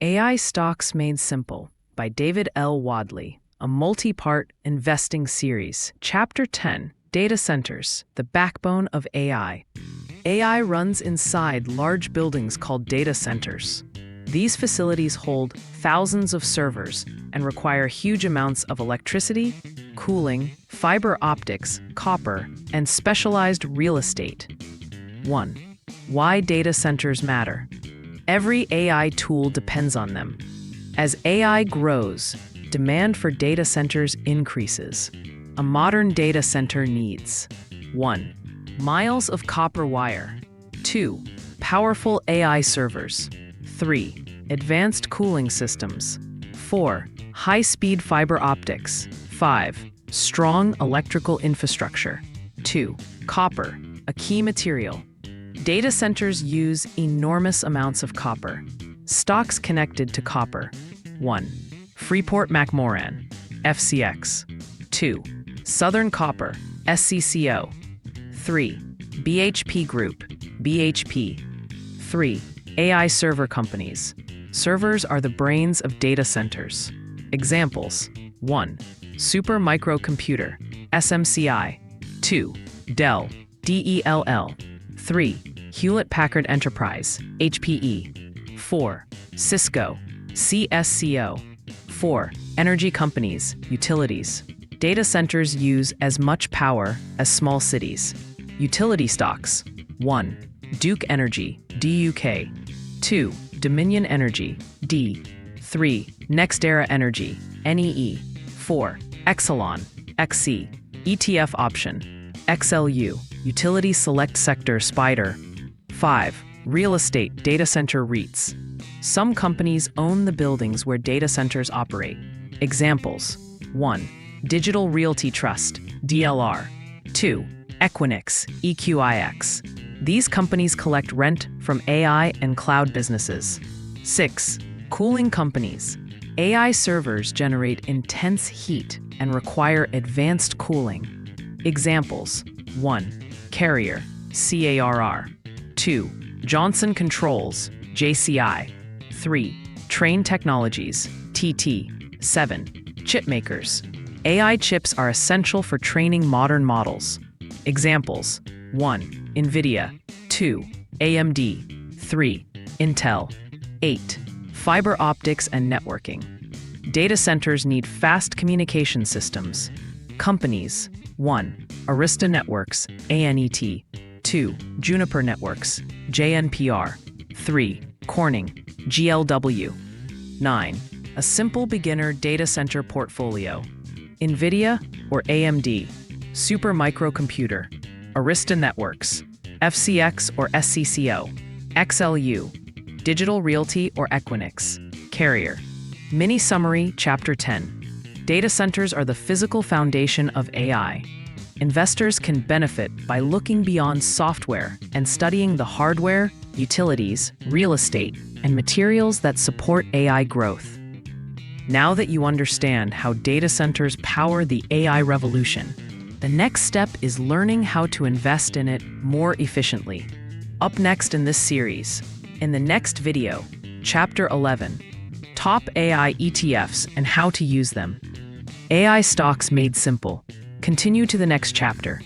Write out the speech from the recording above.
AI Stocks Made Simple by David L. Wadley, a multi-part investing series. Chapter 10, Data Centers, the Backbone of AI. AI runs inside large buildings called data centers. These facilities hold thousands of servers and require huge amounts of electricity, cooling, fiber optics, copper, and specialized real estate. 1. Why data centers matter. Every AI tool depends on them. As AI grows, demand for data centers increases. A modern data center needs 1. Miles of copper wire. 2. Powerful AI servers. 3. Advanced cooling systems. 4. High-speed fiber optics. 5. Strong electrical infrastructure. 2. Copper, a key material. Data centers use enormous amounts of copper. Stocks connected to copper. 1. Freeport-McMoRan, FCX. 2. Southern Copper, SCCO. 3. BHP Group, BHP. 3. AI server companies. Servers are the brains of data centers. Examples: 1. Super Microcomputer, SMCI. 2. Dell, DELL. 3. Hewlett-Packard Enterprise, HPE. 4. Cisco, CSCO. 4. Energy companies, utilities. Data centers use as much power as small cities. Utility stocks. 1. Duke Energy, DUK. 2. Dominion Energy, D. 3. NextEra Energy, NEE. 4. Exelon, XC. ETF option, XLU. Utility Select Sector, SPDR. 5. Real estate data center REITs. Some companies own the buildings where data centers operate. Examples: 1. Digital Realty Trust, DLR. 2. Equinix, EQIX. These companies collect rent from AI and cloud businesses. 6. Cooling companies. AI servers generate intense heat and require advanced cooling. Examples: 1. Carrier, CARR. 2. Johnson Controls, JCI. 3. Train Technologies, TT. 7. Chipmakers. AI chips are essential for training modern models. Examples: 1. NVIDIA. 2. AMD. 3. Intel. 8. Fiber optics and networking. Data centers need fast communication systems. Companies: 1. Arista Networks, ANET. 2. Juniper Networks, JNPR. 3. Corning, GLW. 9. A simple beginner data center portfolio. NVIDIA or AMD, Super Microcomputer, Arista Networks, FCX or SCCO, XLU, Digital Realty or Equinix, Carrier. Mini Summary, Chapter 10. Data centers are the physical foundation of AI. Investors can benefit by looking beyond software and studying the hardware, utilities, real estate, and materials that support AI growth. Now that you understand how data centers power the AI revolution, the next step is learning how to invest in it more efficiently. Up next in this series, in the next video, Chapter 11, Top AI ETFs and How to Use Them. AI Stocks Made Simple. Continue to the next chapter.